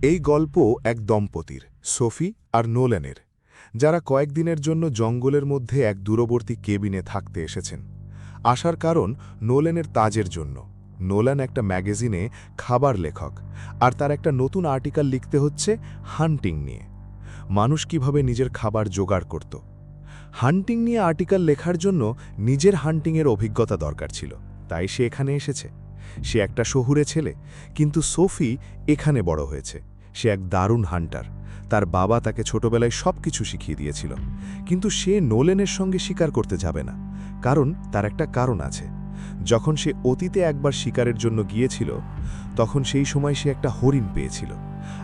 এই গল্প এক দম্পতির, সোফি আর নোল্যানের, যারা কয়েকদিনের জন্য জঙ্গলের মধ্যে এক দূরবর্তী কেবিনে থাকতে এসেছেন। আসার কারণ নোল্যানের তাজের জন্য। নোল্যান একটা ম্যাগাজিনে খাবার লেখক, আর তার একটা নতুন আর্টিকেল লিখতে হচ্ছে হান্টিং নিয়ে। মানুষ কিভাবে নিজের খাবার জোগাড় করত। হান্টিং নিয়ে আর্টিকেল লেখার জন্য নিজের হান্টিংয়ের অভিজ্ঞতা দরকার ছিল, তাই সে এখানে এসেছে। সে একটা শহুরে ছেলে, কিন্তু সোফি এখানে বড় হয়েছে। সে এক দারুণ হান্টার। তার বাবা তাকে ছোটবেলায় সবকিছু শিখিয়ে দিয়েছিল, কিন্তু সে নোল্যানের সঙ্গে শিকার করতে যাবে না, কারণ তার একটা কারণ আছে। যখন সে অতীতে একবার শিকারের জন্য গিয়েছিল, তখন সেই সময় সে একটা হরিণ পেয়েছিল,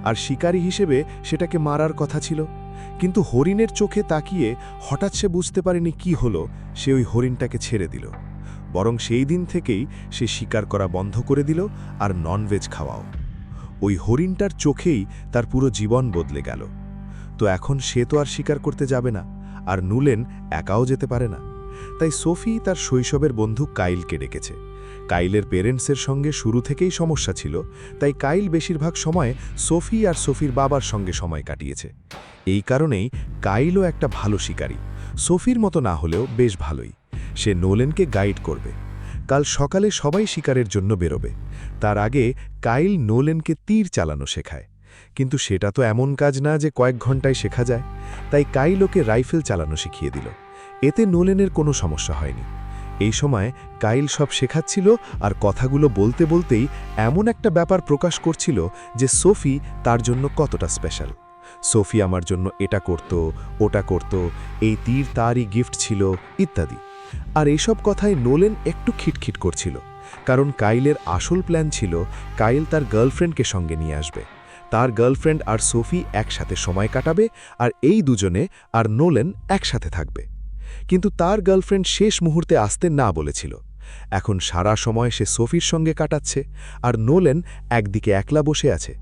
আর শিকারী হিসেবে সেটাকে মারার কথা ছিল। কিন্তু হরিণের চোখে তাকিয়ে হঠাৎ সে বুঝতে পারেনি কি হলো, সে ওই হরিণটাকে ছেড়ে দিল। বরং সেই দিন থেকেই সে শিকার করা বন্ধ করে দিল, আর ননভেজ খাওয়াও। ওই হরিণটার চোখেই তার পুরো জীবন বদলে গেল। তো এখন সে তো আর শিকার করতে যাবে না, আর নোল্যান একাও যেতে পারে না। তাই সোফি তার শৈশবের বন্ধু কাইলকে ডেকেছে। কাইলের পেরেন্টসের সঙ্গে শুরু থেকেই সমস্যা ছিল, তাই কাইল বেশিরভাগ সময় সোফি আর সোফির বাবার সঙ্গে সময় কাটিয়েছে। এই কারণেই কাইলও একটা ভালো শিকারী, সোফির মতো না হলেও বেশ ভালোই। সে নোল্যানকে গাইড করবে। কাল সকালে সবাই শিকারের জন্য বেরোবে। তার আগে কাইল নোল্যানকে তীর চালানো শেখায়, কিন্তু সেটা তো এমন কাজ না যে কয়েক ঘন্টায় শেখা যায়। তাই কাইল ওকে রাইফেল চালানো শিখিয়ে দিল। এতে নোল্যানের কোনো সমস্যা হয়নি। এই সময় কাইল সব শেখাচ্ছিল, আর কথাগুলো বলতে বলতেই এমন একটা ব্যাপার প্রকাশ করছিল যে সোফি তার জন্য কতটা স্পেশাল। সোফি আমার জন্য এটা করত, ওটা করত, এই তীর তারই গিফট ছিল, ইত্যাদি। আর এইসব কথায় নোল্যান একটু খিটখিট করছিল, কারণ কাইলের আসল প্ল্যান ছিল কাইল তার গার্লফ্রেন্ডকে সঙ্গে নিয়ে আসবে। তার গার্লফ্রেন্ড আর সোফি একসাথে সময় কাটাবে, আর এই দুজনে আর নোল্যান একসাথে থাকবে। কিন্তু তার গার্লফ্রেন্ড শেষ মুহূর্তে আসতে না বলেছিল। এখন সারা সময় সে সোফির সঙ্গে কাটাচ্ছে, আর নোল্যান একদিকে একলা বসে আছে।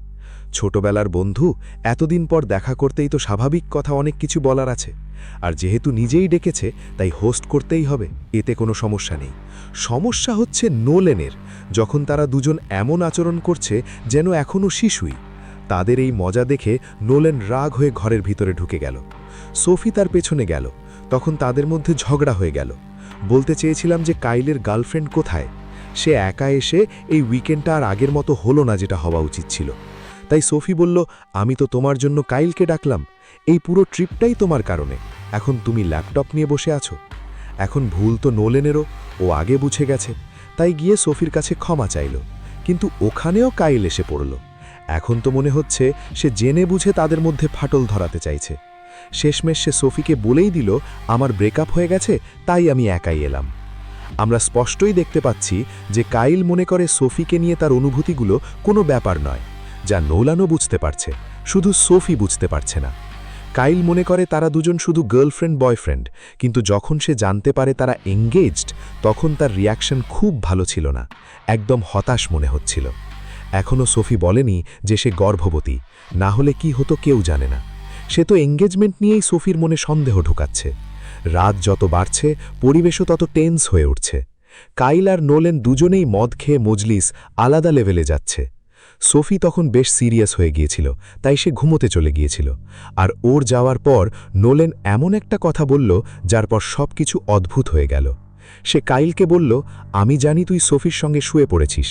ছোটবেলার বন্ধু, এতদিন পর দেখা করতেই তো স্বাভাবিক কথা অনেক কিছু বলার আছে। আর যেহেতু নিজেই ডেকেছে, তাই হোস্ট করতেই হবে, এতে কোনো সমস্যা নেই। সমস্যা হচ্ছে নোল্যানের, যখন তারা দুজন এমন আচরণ করছে যেন এখনও শিশুই। তাদের এই মজা দেখে নোল্যান রাগ হয়ে ঘরের ভিতরে ঢুকে গেল। সোফি তার পেছনে গেল। তখন তাদের মধ্যে ঝগড়া হয়ে গেল। বলতে চেয়েছিলাম যে কাইলের গার্লফ্রেন্ড কোথায়। সে একা এসে এই উইকেন্ডটা আর আগের মতো হলো না, যেটা হওয়া উচিত ছিল। তাই সোফি বলল, আমি তো তোমার জন্য কাইলকে ডাকলাম, এই পুরো ট্রিপটাই তোমার কারণে। এখন তুমি ল্যাপটপ নিয়ে বসে আছো। এখন ভুল তো নোল্যানেরও, ও আগে বুঝে গেছে। তাই গিয়ে সোফির কাছে ক্ষমা চাইল, কিন্তু ওখানেও কাইল এসে পড়ল। এখন তো মনে হচ্ছে সে জেনে বুঝে তাদের মধ্যে ফাটল ধরাতে চাইছে। শেষমেশ সে সোফিকে বলেই দিল, আমার ব্রেকআপ হয়ে গেছে, তাই আমি একাই এলাম। আমরা স্পষ্টই দেখতে পাচ্ছি যে কাইল মনে করে সোফিকে নিয়ে তার অনুভূতিগুলো কোনো ব্যাপার নয়, যা নোল্যানও বুঝতে পারছে, শুধু সোফি বুঝতে পারছে না। কাইল মনে করে তারা দুজন শুধু গার্লফ্রেন্ড বয়ফ্রেন্ড, কিন্তু যখন সে জানতে পারে তারা এঙ্গেজড, তখন তার রিয়াকশন খুব ভালো ছিল না, একদম হতাশ মনে হচ্ছিল। এখনও সোফি বলেনি যে সে গর্ভবতী, না হলে কি হতো কেউ জানে না। সে তো এঙ্গেজমেন্ট নিয়েই সোফির মনে সন্দেহ ঢুকাচ্ছে। রাত যত বাড়ছে, পরিবেশও তত টেন্স হয়ে উঠছে। কাইল আর নোল্যান দুজনেই মদ খেয়ে মজলিস আলাদা লেভেলে যাচ্ছে। সোফি তখন বেশ সিরিয়াস হয়ে গিয়েছিল, তাই সে ঘুমোতে চলে গিয়েছিল। আর ওর যাওয়ার পর নোল্যান এমন একটা কথা বলল, যার পর সব কিছু অদ্ভুত হয়ে গেল। সে কাইলকে বলল, আমি জানি তুই সোফির সঙ্গে শুয়ে পড়েছিস।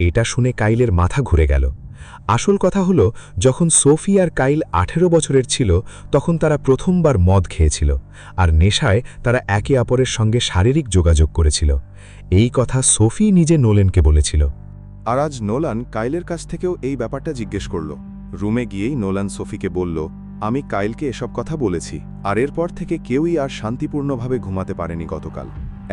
এটা শুনে কাইলের মাথা ঘুরে গেল। আসল কথা হলো, যখন সোফি আর কাইল 18 বছরের ছিল, তখন তারা প্রথমবার মদ খেয়েছিল, আর নেশায় তারা একে অপরের সঙ্গে শারীরিক যোগাযোগ করেছিল। এই কথা সোফি নিজে নোল্যানকে বলেছিল। আর আজ নোলান কাইলের কাছ থেকেও এই ব্যাপারটা জিজ্ঞেস করল। রুমে গিয়েই নোলান সোফিকে বলল, আমি কাইলকে এসব কথা বলেছি, আর এরপর থেকে কেউই আর শান্তিপূর্ণভাবে ঘুমাতে পারেনি গতকাল।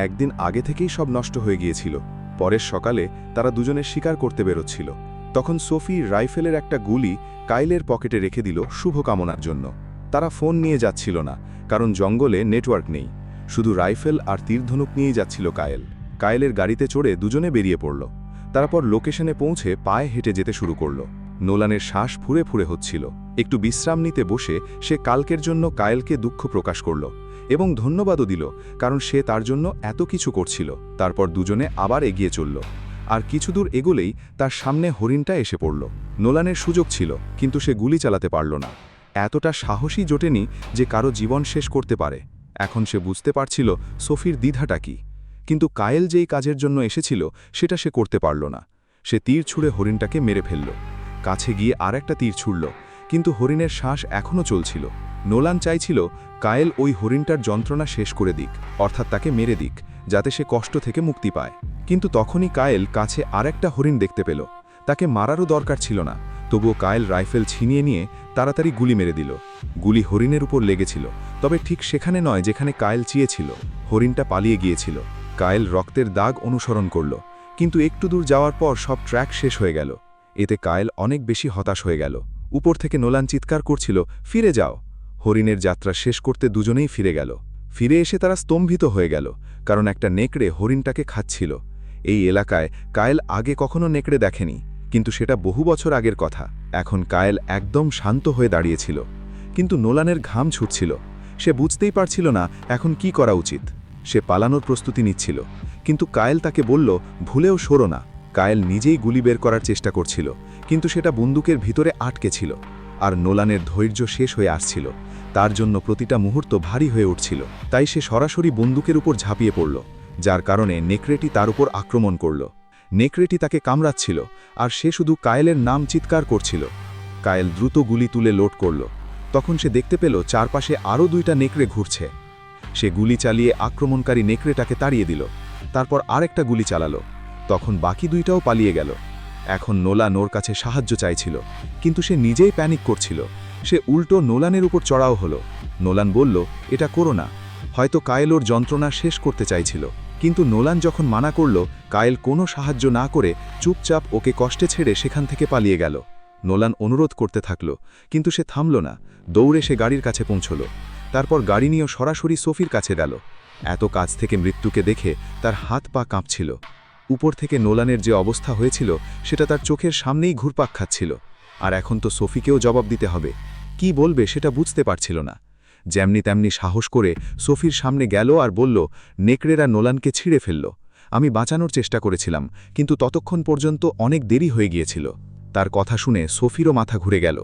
একদিন আগে থেকেই সব নষ্ট হয়ে গিয়েছিল। পরের সকালে তারা দুজনে শিকার করতে বেরোচ্ছিল। তখন সোফি রাইফেলের একটা গুলি কাইলের পকেটে রেখে দিল শুভকামনার জন্য। তারা ফোন নিয়ে যাচ্ছিল না, কারণ জঙ্গলে নেটওয়ার্ক নেই। শুধু রাইফেল আর তীরধনুক নিয়েই যাচ্ছিল কায়েল। কায়েলের গাড়িতে চড়ে দুজনে বেরিয়ে পড়ল। তারপর লোকেশনে পৌঁছে পায়ে হেঁটে যেতে শুরু করল। নোলানের শ্বাস ফুরে ফুরে হচ্ছিল। একটু বিশ্রাম নিতে বসে সে কালকের জন্য কায়েলকে দুঃখ প্রকাশ করল এবং ধন্যবাদও দিল, কারণ সে তার জন্য এত কিছু করছিল। তারপর দুজনে আবার এগিয়ে চলল। আর কিছু দূর এগোলেই তার সামনে হরিণটা এসে পড়ল। নোলানের সুযোগ ছিল, কিন্তু সে গুলি চালাতে পারল না। এতটা সাহসী জোটেনি যে কারো জীবন শেষ করতে পারে। এখন সে বুঝতে পারছিল সোফির দ্বিধাটা কি, কিন্তু কায়েল যেই কাজের জন্য এসেছিল সেটা সে করতে পারল না। সে তীর ছুঁড়ে হরিণটাকে মেরে ফেলল। কাছে গিয়ে আর একটা তীর ছুড়ল, কিন্তু হরিণের শ্বাস এখনও চলছিল। নোলান চাইছিল কায়েল ওই হরিণটার যন্ত্রণা শেষ করে দিক, অর্থাৎ তাকে মেরে দিক, যাতে সে কষ্ট থেকে মুক্তি পায়। কিন্তু তখনই কায়েল কাছে আরেকটা হরিণ দেখতে পেল। তাকে মারারও দরকার ছিল না, তবুও কায়েল রাইফেল ছিনিয়ে নিয়ে তাড়াতাড়ি গুলি মেরে দিল। গুলি হরিণের উপর লেগেছিল, তবে ঠিক সেখানে নয় যেখানে কায়েল চেয়েছিল। হরিণটা পালিয়ে গিয়েছিল। কায়েল রক্তের দাগ অনুসরণ করল, কিন্তু একটু দূর যাওয়ার পর সব ট্র্যাক শেষ হয়ে গেল। এতে কায়েল অনেক বেশি হতাশ হয়ে গেল। উপর থেকে নোলান চিৎকার করছিল, ফিরে যাও। হরিণের যাত্রা শেষ করতে দুজনেই ফিরে গেল। ফিরে এসে তারা স্তম্ভিত হয়ে গেল, কারণ একটা নেকড়ে হরিণটাকে খাচ্ছিল। এই এলাকায় কায়েল আগে কখনো নেকড়ে দেখেনি, কিন্তু সেটা বহু বছর আগের কথা। এখন কায়েল একদম শান্ত হয়ে দাঁড়িয়েছিল, কিন্তু নোলানের ঘাম ছুটছিল। সে বুঝতেই পারছিল না এখন কি করা উচিত। সে পালানোর প্রস্তুতি নিচ্ছিল, কিন্তু কায়েল তাকে বলল, ভুলেও সরো না। কায়েল নিজেই গুলি বের করার চেষ্টা করছিল, কিন্তু সেটা বন্দুকের ভিতরে আটকে ছিল। আর নোলানের ধৈর্য শেষ হয়ে আসছিল। তার জন্য প্রতিটা মুহূর্ত ভারী হয়ে উঠছিল। তাই সে সরাসরি বন্দুকের উপর ঝাঁপিয়ে পড়ল, যার কারণে নেকড়েটি তার উপর আক্রমণ করল। নেকড়েটি তাকে কামড়াচ্ছিল, আর সে শুধু কায়েলের নাম চিৎকার করছিল। কায়েল দ্রুত গুলি তুলে লোড করল। তখন সে দেখতে পেল চারপাশে আরও 2টা নেকড়ে ঘুরছে। সে গুলি চালিয়ে আক্রমণকারী নেকড়েটাকে তাড়িয়ে দিল। তারপর আরেকটা গুলি চালালো। তখন বাকি 2টাও পালিয়ে গেল। এখন নোলান ওর কাছে সাহায্য চাইছিল, কিন্তু সে নিজেই প্যানিক করছিল। সে উল্টো নোলানের উপর চড়াও হলো। নোলান বলল, এটা করো না। হয়তো কায়েল ওর যন্ত্রণা শেষ করতে চাইছিল, কিন্তু নোলান যখন মানা করল, কায়েল কোনো সাহায্য না করে চুপচাপ ওকে কষ্টে ছেড়ে সেখান থেকে পালিয়ে গেল। নোলান অনুরোধ করতে থাকল, কিন্তু সে থামল না। দৌড়ে সে গাড়ির কাছে পৌঁছল। তারপর গাড়ি নিয়ে সরাসরি সোফির কাছে গেল। এত কাছ থেকে মৃত্যুকে দেখে তার হাত পা কাঁপছিল। উপর থেকে নোলানের যে অবস্থা হয়েছিল সেটা তার চোখের সামনেই ঘুরপাক খাচ্ছিল। আর এখন তো সোফিকেও জবাব দিতে হবে। কি বলবে সেটা বুঝতে পারছিল না। যেমনি তেমনি সাহস করে সোফির সামনে গেল আর বলল, নেকড়েরা নোলানকে ছিঁড়ে ফেলল। আমি বাঁচানোর চেষ্টা করেছিলাম, কিন্তু ততক্ষণ পর্যন্ত অনেক দেরি হয়ে গিয়েছিল। তার কথা শুনে সোফিরও মাথা ঘুরে গেল।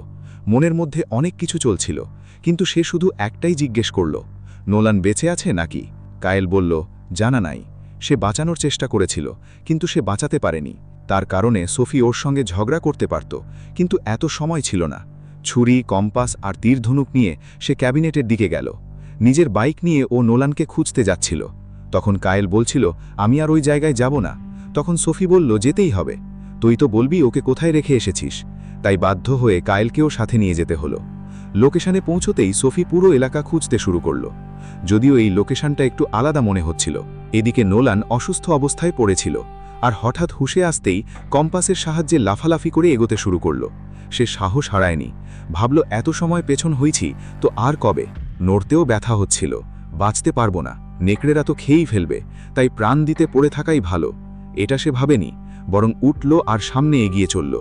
মনের মধ্যে অনেক কিছু চলছিল, কিন্তু সে শুধু একটাই জিজ্ঞেস করল, নোলান বেঁচে আছে নাকি? কায়েল বলল, জানা নাই। সে বাঁচানোর চেষ্টা করেছিল, কিন্তু সে বাঁচাতে পারেনি। তার কারণে সোফি ওর সঙ্গে ঝগড়া করতে পারত, কিন্তু এত সময় ছিল না। ছুরি, কম্পাস আর তীরধনুক নিয়ে সে ক্যাবিনেটের দিকে গেল। নিজের বাইক নিয়ে ও নোলানকে খুঁজতে যাচ্ছিল। তখন কায়েল বলছিল, আমি আর ওই জায়গায় যাব না। তখন সোফি বলল, যেতেই হবে। তুই তো বলবি ওকে কোথায় রেখে এসেছিস। তাই বাধ্য হয়ে কায়েলকেও সাথে নিয়ে যেতে হলো। লোকেশনে পৌঁছতেই সোফি পুরো এলাকা খুঁজতে শুরু করল। যদিও এই লোকেশনটা একটু আলাদা মনে হচ্ছিল। এদিকে নোলান অসুস্থ অবস্থায় পড়েছিল, আর হঠাৎ হুঁশে আসতেই কম্পাসের সাহায্যে লাফালাফি করে এগোতে শুরু করল। সে সাহস হারায়নি। ভাবল, এত সময় পেছন হয়েছি তো আর কবে। নড়তেও ব্যথা হচ্ছিল। বাঁচতে পারবো না, নেকড়েরা তো খেয়েই ফেলবে। তাই প্রাণ দিতে পড়ে থাকাই ভালো। এটা সে ভাবেনি, বরং উঠল আর সামনে এগিয়ে চলল।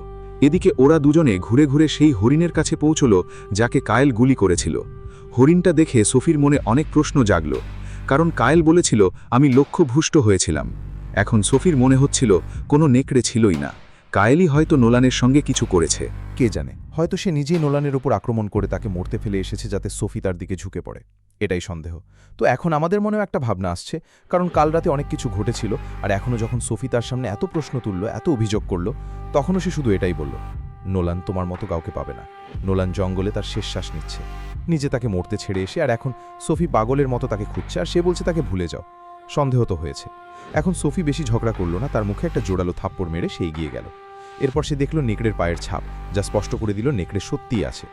এদিকে ওরা দুজনে ঘুরে ঘুরে সেই হরিণের কাছে পৌঁছল যাকে কায়েল গুলি করেছিল। হরিণটা দেখে সোফির মনে অনেক প্রশ্ন জাগল, কারণ কায়েল বলেছিল, আমি লক্ষ্যভ্রষ্ট হয়েছিলাম। এখন সোফির মনে হচ্ছিল কোনো নেকড়ে ছিলই না। কায়েলই হয়তো নোলানের সঙ্গে কিছু করেছে। কে জানে, হয়তো সে নিজেই নোলানের উপর আক্রমণ করে তাকে মরতে ফেলে এসেছে, যাতে সোফি তার দিকে ঝুঁকে পড়ে। এটাই সন্দেহ। তো এখন আমাদের মনেও একটা ভাবনা আসছে, কারণ কাল রাতে অনেক কিছু ঘটেছিল, আর এখনও যখন সোফি তার সামনে এত প্রশ্ন তুলল, এত অভিযোগ করল, তখনও সে শুধু এটাই বলল, নোলান তোমার মতো কাউকে পাবে না। নোলান জঙ্গলে তার শেষ শ্বাস নিচ্ছে, নিজে তাকে মরতে ছেড়ে এসে, আর এখন সোফি পাগলের মতো তাকে খুঁজছে, আর সে বলছে তাকে ভুলে যাও। সন্দেহ তো হয়েছে। এখন সোফি বেশি ঝগড়া করল না, তার মুখে একটা জোরালো থাপ্পড় মেরে সে এগিয়ে গেল। এরপর সে দেখল নেকড়ের পায়ের ছাপ, যা স্পষ্ট করে দিল নেকড়ে সত্যিই আছে।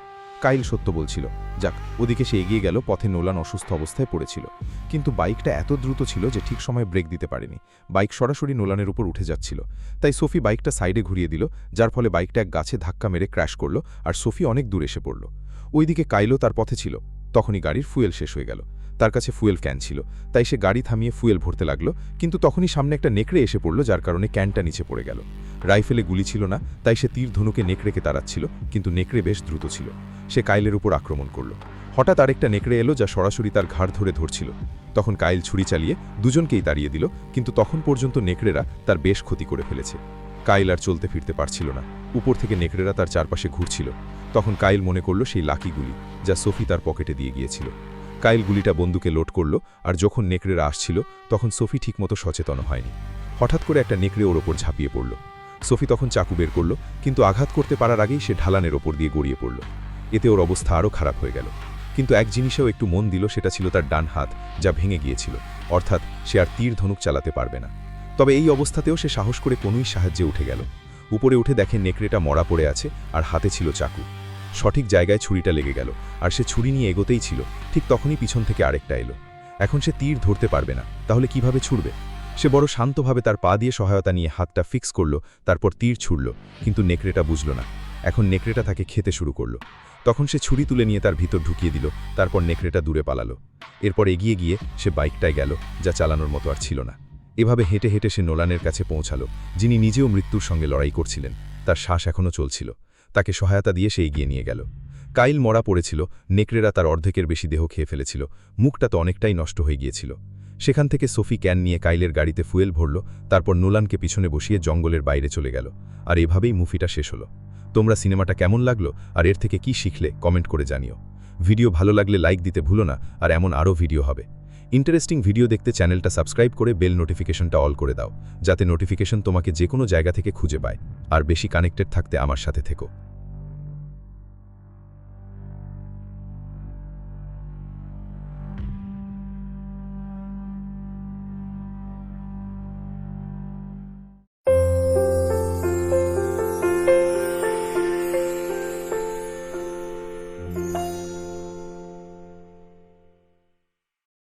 কাইল সত্য বলছিল। যাক, ওদিকে সে এগিয়ে গেল। পথে নোলান অসুস্থ অবস্থায় পড়েছিল, কিন্তু বাইকটা এত দ্রুত ছিল যে ঠিক সময়ে ব্রেক দিতে পারেনি। বাইক সরাসরি নোলানের উপর উঠে যাচ্ছিল। তাই সোফি বাইকটা সাইডে ঘুরিয়ে দিল, যার ফলে বাইকটা এক গাছে ধাক্কা মেরে ক্র্যাশ করল, আর সোফি অনেক দূর এসে পড়ল। ওইদিকে কাইলও তার পথে ছিল। তখনই গাড়ির ফুয়েল শেষ হয়ে গেল। তার কাছে ফুয়েল ক্যান ছিল, তাই সে গাড়ি থামিয়ে ফুয়েল ভরতে লাগলো, কিন্তু তখনই সামনে একটা নেকড়ে এসে পড়ল, যার কারণে ক্যানটা নিচে পড়ে গেল। রাইফেলে গুলি ছিল না, তাই সে তীর ধনুকে নেকড়েকে তাড়াচ্ছিল, কিন্তু নেকড়ে বেশ দ্রুত ছিল। সে কাইলের উপর আক্রমণ করল। হঠাৎ আরেকটা নেকড়ে এলো যা সরাসরি তার ঘাড় ধরে ধরছিল। তখন কাইল ছুরি চালিয়ে দুজনকেই তাড়িয়ে দিল, কিন্তু তখন পর্যন্ত নেকড়েরা তার বেশ ক্ষতি করে ফেলেছে। কাইল আর চলতে ফিরতে পারছিল না। উপর থেকে নেকড়েরা তার চারপাশে ঘুরছিল। তখন কাইল মনে করল সেই লাকি গুলি যা সোফি তার পকেটে দিয়ে গিয়েছিল। কাইল গুলিটা বন্দুকে লোড করল, আর যখন নেকড়েরা আসছিল তখন সোফি ঠিকমতো সচেতন হয়নি। হঠাৎ করে একটা নেকড়ে ওর ওপর ঝাঁপিয়ে পড়ল। সোফি তখন চাকু বের করল, কিন্তু আঘাত করতে পারার আগেই সে ঢালানের ওপর দিয়ে গড়িয়ে পড়ল। এতে ওর অবস্থা আরও খারাপ হয়ে গেল। কিন্তু এক জিনিসেও একটু মন দিল, সেটা ছিল তার ডান হাত, যা ভেঙে গিয়েছিল। অর্থাৎ সে আর তীর ধনুক চালাতে পারবে না। তবে এই অবস্থাতেও সে সাহস করে কোনোই সাহায্যে উঠে গেল। উপরে উঠে দেখে নেকড়েটা মরা পড়ে আছে, আর হাতে ছিল চাকু। সঠিক জায়গায় ছুরিটা লেগে গেল, আর সে ছুরি নিয়ে এগোতেই ছিল। ঠিক তখনই পিছন থেকে আরেকটা এলো। এখন সে তীর ধরতে পারবে না, তাহলে কিভাবে ছুড়বে? সে বড় শান্তভাবে তার পা দিয়ে সহায়তা নিয়ে হাতটা ফিক্স করল, তারপর তীর ছুড়ল। কিন্তু নেকড়েটা বুঝল না। এখন নেকড়েটা তাকে খেতে শুরু করল। তখন সে ছুরি তুলে নিয়ে তার ভিতর ঢুকিয়ে দিল। তারপর নেকড়েটা দূরে পালালো। এরপর এগিয়ে গিয়ে সে বাইকটায় গেল, যা চালানোর মতো আর ছিল না। এভাবে হেঁটে হেঁটে সে নোলানের কাছে পৌঁছালো, যিনি নিজেও মৃত্যুর সঙ্গে লড়াই করছিলেন। তার শ্বাস এখনও চলছিল। তাকে সহায়তা দিয়ে সে এগিয়ে নিয়ে গেল। কাইল মরা পড়েছিল, নেকড়েরা তার অর্ধেকের বেশি দেহ খেয়ে ফেলেছিল। মুখটা তো অনেকটাই নষ্ট হয়ে গিয়েছিল। সেখান থেকে সোফি ক্যান নিয়ে কাইলের গাড়িতে ফুয়েল ভরল, তারপর নোলানকে পিছনে বসিয়ে জঙ্গলের বাইরে চলে গেল। আর এভাবেই মুভিটা শেষ হলো। তোমরা সিনেমাটা কেমন লাগলো আর এর থেকে কি শিখলে কমেন্ট করে জানিও। ভিডিও ভালো লাগলে লাইক দিতে ভুলো না, আর এমন আরও ভিডিও হবে। ইন্টারেস্টিং ভিডিও দেখতে চ্যানেলটা সাবস্ক্রাইব করে বেল নোটিফিকেশনটা অল করে দাও, যাতে নোটিফিকেশন তোমাকে যে কোনো জায়গা থেকে খুঁজে পায়। আর বেশি কানেক্টেড থাকতে আমার সাথে থেকো।